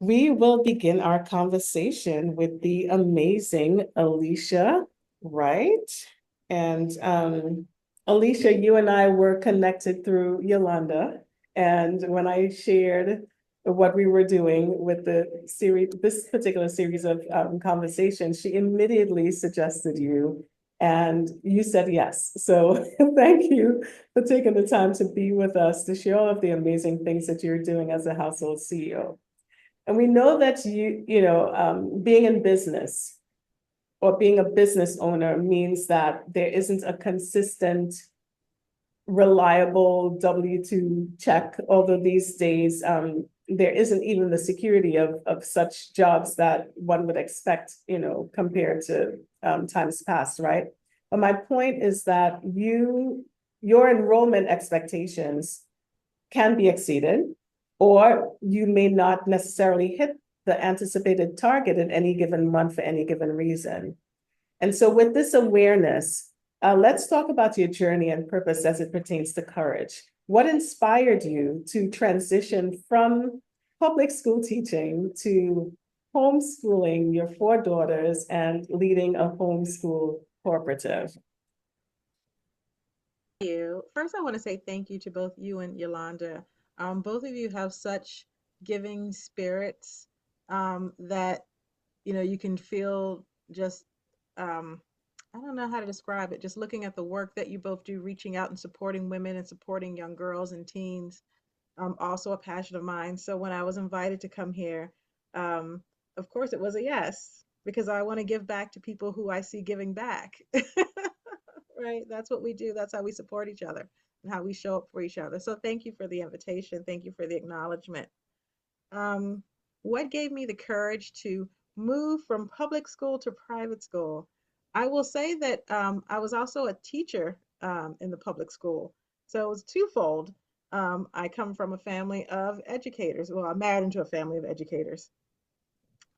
we will begin our conversation with the amazing Alycia Wright. And Alycia, you and I were connected through Yolanda. And when I shared what we were doing with the series, this particular series of conversations, she immediately suggested you. And you said yes. So thank you for taking the time to be with us to share all of the amazing things that you're doing as a household CEO. And we know that being in business or being a business owner means that there isn't a consistent, reliable W-2 check, although these days there isn't even the security of such jobs that one would expect, compared to times past, right? But my point is that your enrollment expectations can be exceeded, or you may not necessarily hit the anticipated target in any given month for any given reason. And so, with this awareness, let's talk about your journey and purpose as it pertains to courage. What inspired you to transition from public school teaching to homeschooling your four daughters and leading a homeschool cooperative? You. First, I want to say thank you to both you and Yolanda. Both of you have such giving spirits that you can feel just I don't know how to describe it. Just looking at the work that you both do, reaching out and supporting women and supporting young girls and teens, also a passion of mine. So when I was invited to come here, um, of course it was a yes because I want to give back to people who I see giving back. Right? That's what we do. That's how we support each other and how we show up for each other. So thank you for the invitation. Thank you for the acknowledgement. Um, what gave me the courage to move from public school to private school? I will say that I was also a teacher in the public school. So it was twofold. I come from a family of educators. Well, I'm married into a family of educators.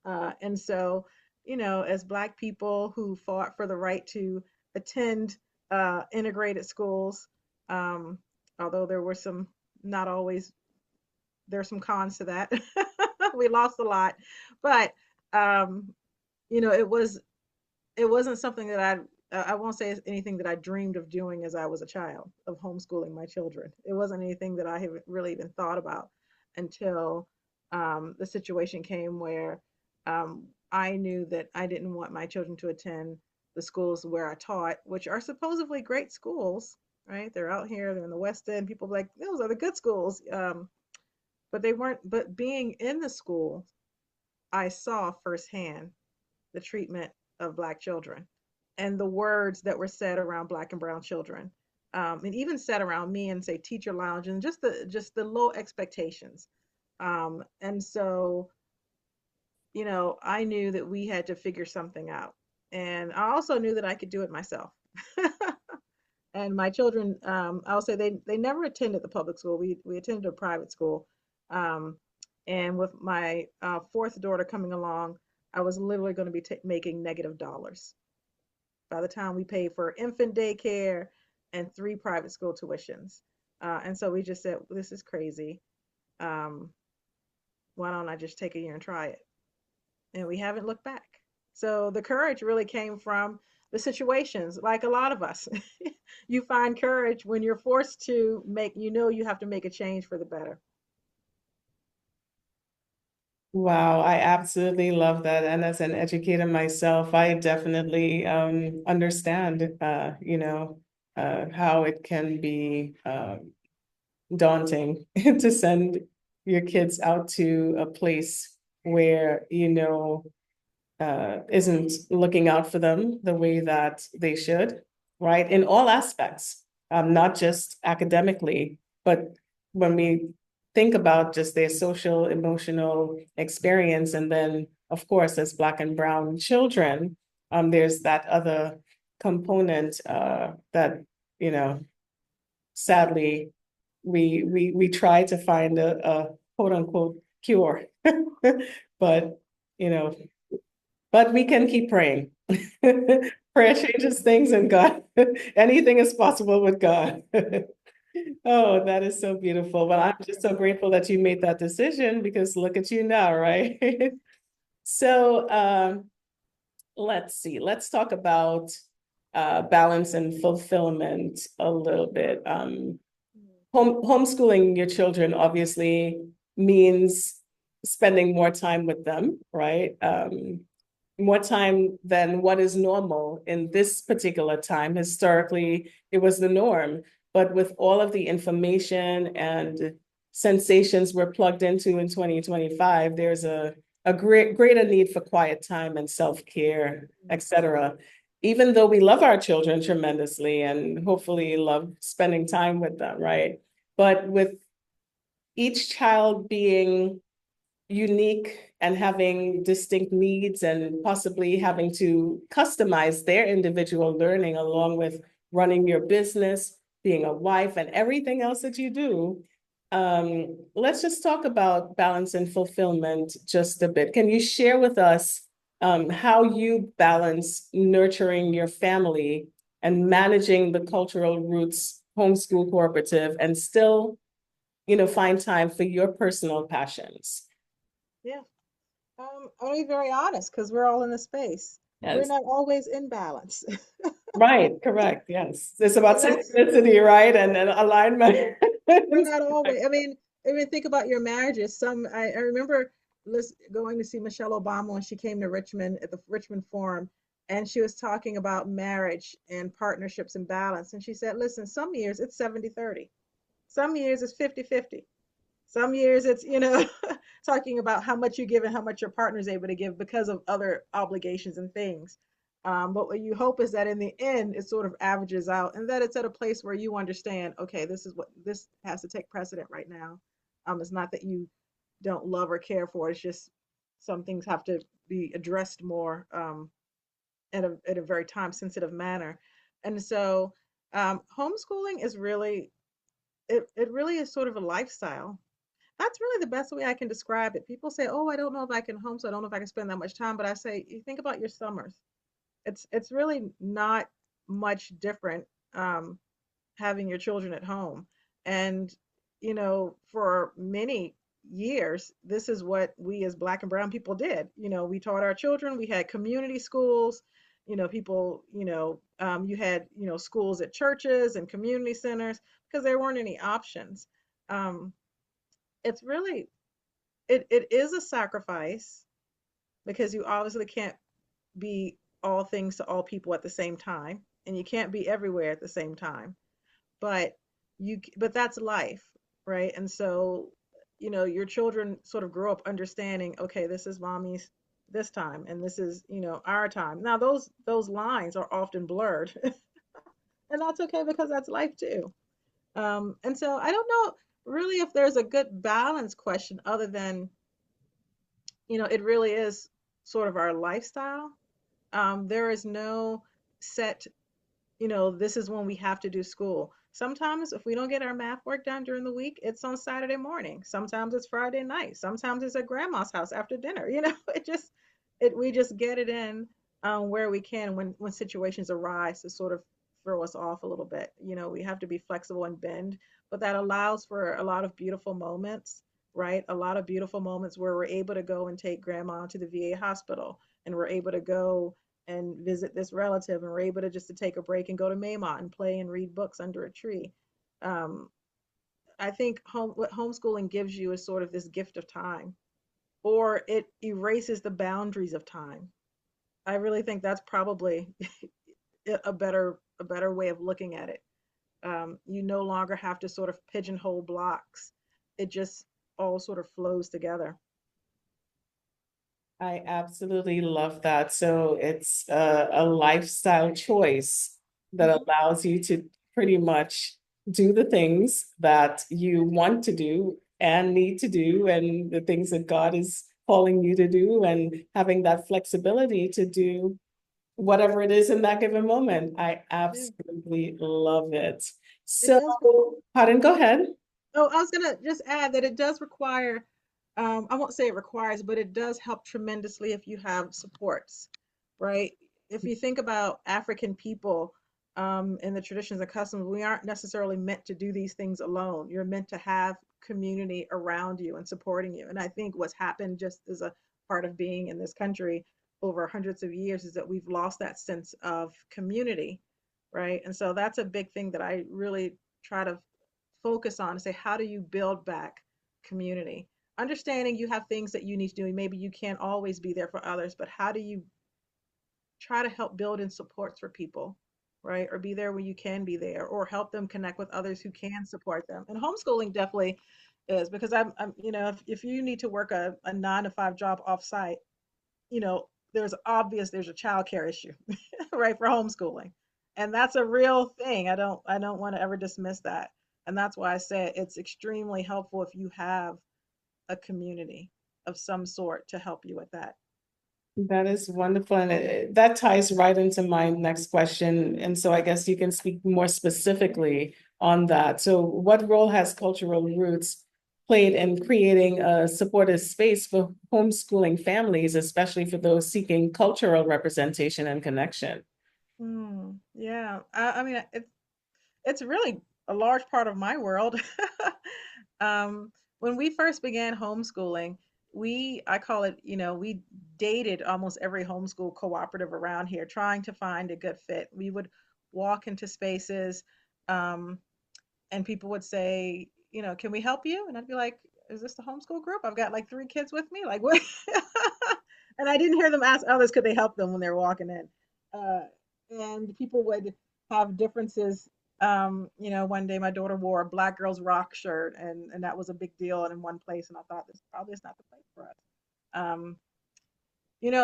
And so, as Black people who fought for the right to attend integrated schools, um, although there were some, not always, there's some cons to that. We lost a lot, but um, you know, it was it wasn't something that I won't say it's anything that I dreamed of doing as I was a child, of homeschooling my children. It wasn't anything that I have really even thought about until the situation came where I knew that I didn't want my children to attend the schools where I taught, which are supposedly great schools, right? They're out here, they're in the West End. People are like, those are the good schools. But they weren't, but being in the school, I saw firsthand the treatment of Black children and the words that were said around Black and brown children, and even said around me and say teacher lounge and just the low expectations. And so, I knew that we had to figure something out, and I also knew that I could do it myself. And my children, I'll say they never attended the public school. We attended a private school. Um, and with my fourth daughter coming along, I was literally going to be making negative dollars by the time we paid for infant daycare and three private school tuitions. And so we just said, this is crazy. Um, why don't I just take a year and try it? And we haven't looked back. So the courage really came from the situations, like a lot of us. You find courage when you're forced to make, you have to make a change for the better. Wow, I absolutely love that. And as an educator myself, I definitely understand, how it can be daunting to send your kids out to a place where, isn't looking out for them the way that they should, right? In all aspects, not just academically, but when we think about just their social, emotional experience, and then, of course, as Black and Brown children, there's that other component that, you know, sadly, we try to find a quote unquote cure, but you know but we can keep praying. Prayer changes things, and God, anything is possible with God. Oh, that is so beautiful. Well, I'm just so grateful that you made that decision because look at you now, right? So, let's see. Let's talk about balance and fulfillment a little bit. Homeschooling your children obviously means spending more time with them, right? More time than what is normal in this particular time. Historically, it was the norm. But with all of the information and sensations we're plugged into in 2025, there's a greater need for quiet time and self-care, et cetera. Even though we love our children tremendously and hopefully love spending time with them, right? But with each child being unique and having distinct needs and possibly having to customize their individual learning along with running your business, being a wife, and everything else that you do. Let's just talk about balance and fulfillment just a bit. Can you share with us how you balance nurturing your family and managing the cultural roots homeschool cooperative and still, find time for your personal passions? Yeah. I'll be very honest because we're all in the space. We're Yes. not always in balance. Right, correct. Yes. It's about And that's synchronicity, right? And alignment. we're not always. I mean, think about your marriages. I remember going to see Michelle Obama when she came to Richmond at the Richmond Forum, and she was talking about marriage and partnerships and balance. And she said, listen, some years it's 70-30. Some years it's 50-50. Some years it's, talking about how much you give and how much your partner is able to give because of other obligations and things. But what you hope is that in the end, it sort of averages out and that it's at a place where you understand, okay, this is what this has to take precedent right now. It's not that you don't love or care for it. It's just some things have to be addressed more at a very time sensitive manner. And so homeschooling is really, it really is sort of a lifestyle. That's really the best way I can describe it. People say, "Oh, I don't know if I can homeschool. I don't know if I can spend that much time." But I say, you think about your summers. It's really not much different um, having your children at home. And for many years, this is what we as Black and Brown people did. We taught our children. We had community schools. People. You had schools at churches and community centers because there weren't any options. Um, it's really it is a sacrifice because you obviously can't be all things to all people at the same time and you can't be everywhere at the same time, but but that's life, right? And so your children sort of grow up understanding, okay, this is mommy's this time and this is our time. Now those lines are often blurred and that's okay because that's life too. And so I don't know really if there's a good balance question other than it really is sort of our lifestyle. There is no set, this is when we have to do school. Sometimes if we don't get our math work done during the week, it's on Saturday morning. Sometimes it's Friday night. Sometimes it's at grandma's house after dinner. We just get it in where we can when situations arise to sort of throw us off a little bit. We have to be flexible and bend, but that allows for a lot of beautiful moments, right? A lot of beautiful moments where we're able to go and take grandma to the VA hospital and we're able to go and visit this relative and we're able to just to take a break and go to Maymont and play and read books under a tree. Um, I think what homeschooling gives you is sort of this gift of time, or it erases the boundaries of time. I really think that's probably a better way of looking at it. You no longer have to sort of pigeonhole blocks. It just all sort of flows together. I absolutely love that. So it's a lifestyle choice that Mhm. allows you to pretty much do the things that you want to do and need to do, and the things that God is calling you to do, and having that flexibility to do whatever it is in that given moment. I Yeah, absolutely love it. it So, does. pardon, go ahead. Oh, I was gonna just add that it does require, I won't say it requires, but it does help tremendously if you have supports, right? If you think about African people, in the traditions and customs, we aren't necessarily meant to do these things alone. You're meant to have community around you and supporting you. And I think what's happened just as a part of being in this country over hundreds of years is that we've lost that sense of community, right? And so that's a big thing that I really try to focus on, to say, how do you build back community? Understanding you have things that you need to do, and maybe you can't always be there for others, but how do you try to help build in supports for people, right? Or be there when you can be there, or help them connect with others who can support them. And homeschooling definitely is, because if you need to work a 9 to 5 job off site, there's a childcare issue, right, for homeschooling. And that's a real thing. I don't want to ever dismiss that. And that's why I say it's extremely helpful if you have a community of some sort to help you with that. That is wonderful. And that ties right into my next question. And so I guess you can speak more specifically on that. So, what role has cultural roots played in creating a supportive space for homeschooling families, especially for those seeking cultural representation and connection? Yeah, I mean, it's really a large part of my world. When we first began homeschooling, I call it, we dated almost every homeschool cooperative around here, trying to find a good fit. We would walk into spaces, um, and people would say, can we help you? And I'd be like, is this the homeschool group? I've got like 3 kids with me. Like, what? And I didn't hear them ask others, could they help them when they're walking in. And people would have differences. One day my daughter wore a Black Girls Rock shirt, and that was a big deal. And in one place, and I thought, this probably is not the place for us. Um,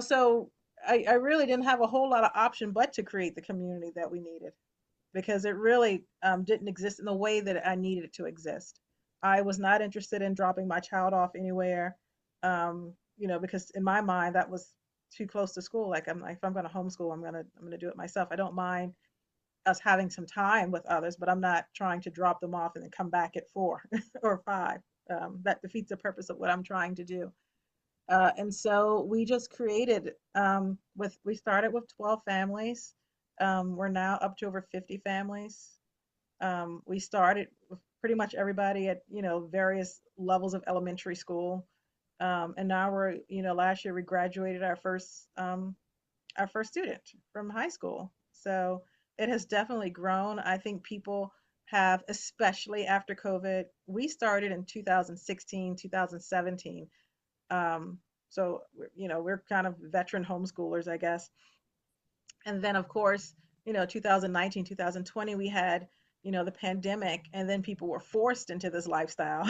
so I really didn't have a whole lot of option but to create the community that we needed, because it really didn't exist in the way that I needed it to exist. I was not interested in dropping my child off anywhere, because in my mind that was too close to school. Like, I'm like, if I'm going to homeschool, I'm gonna do it myself. I don't mind us having some time with others, but I'm not trying to drop them off and then come back at 4 or 5. That defeats the purpose of what I'm trying to do. And so we just created, we started with 12 families. We're now up to over 50 families. We started with pretty much everybody at, various levels of elementary school. And now last year we graduated our first student from high school. So it has definitely grown. I think people have, especially after COVID, we started in 2016, 2017. So we're kind of veteran homeschoolers, I guess. And then of course, 2019, 2020, we had, the pandemic, and then people were forced into this lifestyle.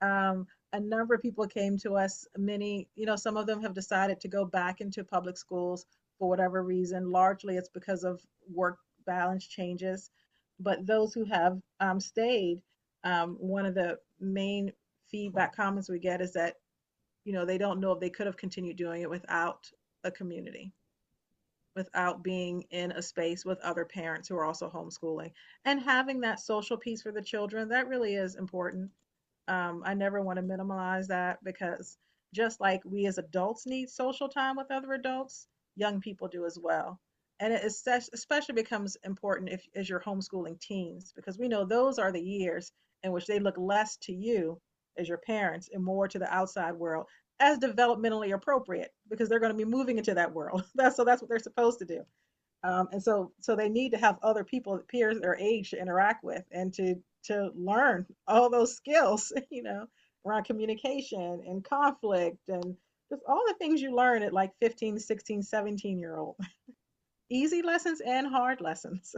A number of people came to us. Many, some of them have decided to go back into public schools for whatever reason. Largely it's because of work balance changes. But those who have stayed, one of the main feedback comments we get is that, they don't know if they could have continued doing it without a community, without being in a space with other parents who are also homeschooling, and having that social piece for the children. That really is important. I never want to minimize that, because just like we as adults need social time with other adults, young people do as well. And it especially becomes important if as you're homeschooling teens, because we know those are the years in which they look less to you as your parents and more to the outside world as developmentally appropriate, because they're going to be moving into that world. That's what they're supposed to do. And so they need to have other people, peers their age, to interact with, and to learn all those skills, around communication and conflict, and just all the things you learn at like 15, 16, 17-year old. Easy lessons and hard lessons.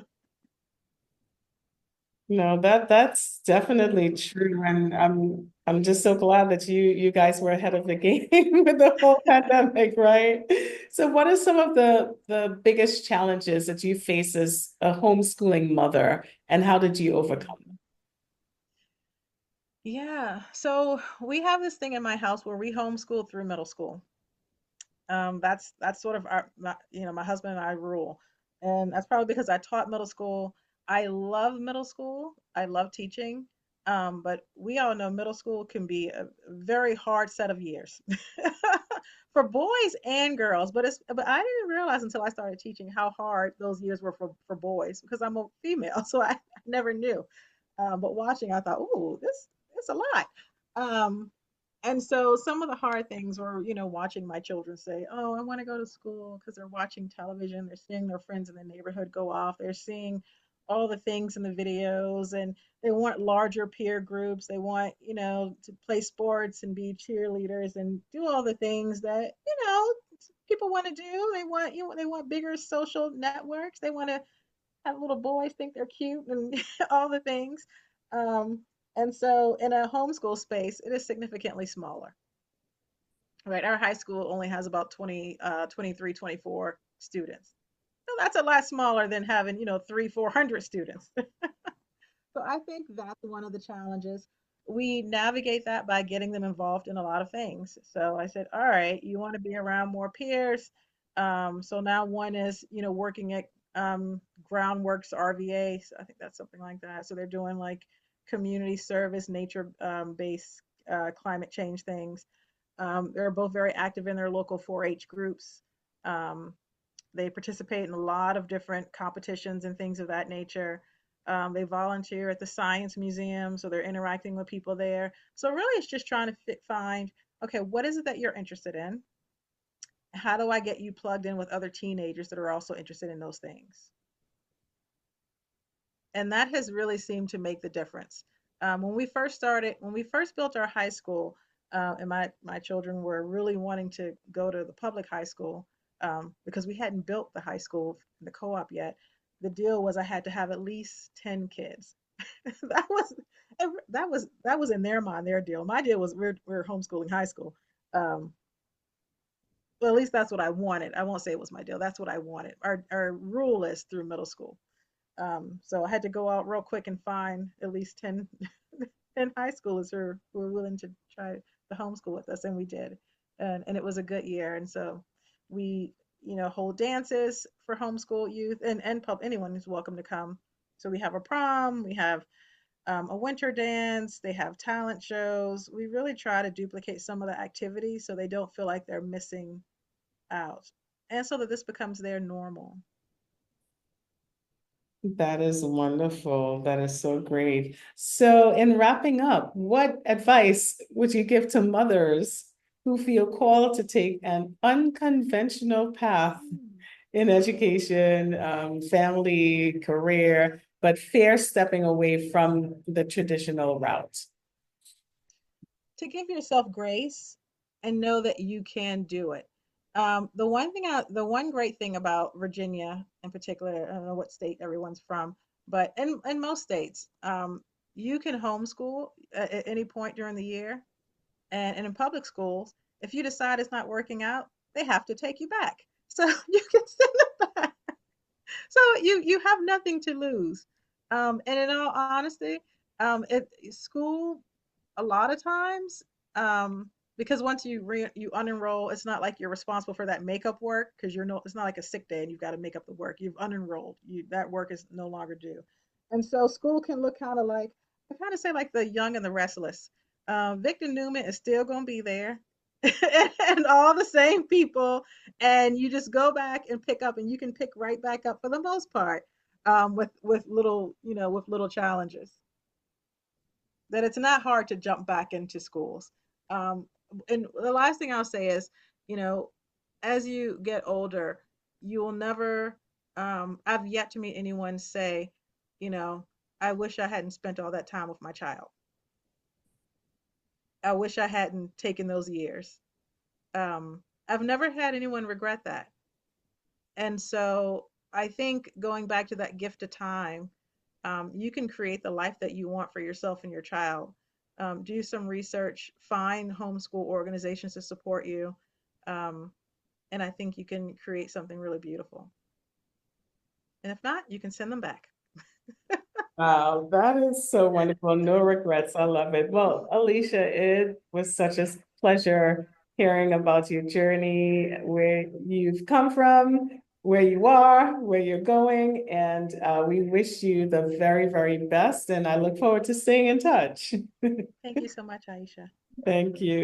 No, that's definitely true. And I'm just so glad that you guys were ahead of the game with the whole pandemic, right? So what are some of the biggest challenges that you face as a homeschooling mother, and how did you overcome them? Yeah. So we have this thing in my house where we homeschool through middle school. That's sort of my husband and I rule, and that's probably because I taught middle school. I love middle school. I love teaching, but we all know middle school can be a very hard set of years for boys and girls. But I didn't realize until I started teaching how hard those years were for boys because I'm a female, so I never knew. But watching, I thought, "Ooh, this it's a lot." Um, and so some of the hard things were, watching my children say, "Oh, I want to go to school," because they're watching television, they're seeing their friends in the neighborhood go off, they're seeing all the things in the videos, and they want larger peer groups. They want, to play sports and be cheerleaders and do all the things that, people want to do. They want bigger social networks. They want to have little boys think they're cute and all the things. Um, and so in a homeschool space, it is significantly smaller, right? Our high school only has about 23, 24 students. So that's a lot smaller than having, three, 400 students. So I think that's one of the challenges. We navigate that by getting them involved in a lot of things. So I said, all right, you want to be around more peers. So now one is, working at Groundworks RVA. So I think that's something like that. So they're doing like community service, nature based climate change things. They're both very active in their local 4-H groups. Um, they participate in a lot of different competitions and things of that nature. They volunteer at the Science Museum, so they're interacting with people there. So really, it's just trying to find, okay, what is it that you're interested in? How do I get you plugged in with other teenagers that are also interested in those things? And that has really seemed to make the difference. When we first built our high school, and my children were really wanting to go to the public high school because we hadn't built the high school, the co-op yet. The deal was I had to have at least 10 kids. that was that was in their mind, their deal. My deal was we're homeschooling high school. Um, well, at least that's what I wanted. I won't say it was my deal. That's what I wanted. Our rule is through middle school. So I had to go out real quick and find at least 10, 10 high schoolers who were willing to try to homeschool with us, and we did. And it was a good year. And so we, hold dances for homeschool youth and anyone who's welcome to come. So we have a prom, we have a winter dance, they have talent shows. We really try to duplicate some of the activities so they don't feel like they're missing out. And so that this becomes their normal. That is wonderful. That is so great. So, in wrapping up, what advice would you give to mothers who feel called to take an unconventional path Mm. in education, family, career, but fear stepping away from the traditional route? To give yourself grace and know that you can do it. The one great thing about Virginia in particular, I don't know what state everyone's from, but in most states, you can homeschool at any point during the year. And in public schools, if you decide it's not working out, they have to take you back. So you can send them back. So you have nothing to lose. And in all honesty, school a lot of times, because once you unenroll, it's not like you're responsible for that makeup work because it's not like a sick day and you've got to make up the work. You've unenrolled. That work is no longer due. And so school can look kind of like, I kind of say like the young and the restless. Victor Newman is still going to be there. And all the same people, and you just go back and pick up, and you can pick right back up for the most part, with little, with little challenges, that it's not hard to jump back into schools. Um, and the last thing I'll say is, you know, as you get older, you will never, I've yet to meet anyone say, you know, I wish I hadn't spent all that time with my child. I wish I hadn't taken those years. I've never had anyone regret that. And so I think going back to that gift of time, you can create the life that you want for yourself and your child. Do some research, find homeschool organizations to support you. Um, and I think you can create something really beautiful. And if not, you can send them back. Wow, that is so wonderful. No regrets. I love it. Well, Alicia, it was such a pleasure hearing about your journey, where you've come from, where you are, where you're going, and we wish you the very, very best. And I look forward to staying in touch. Thank you so much, Aisha. Thank you.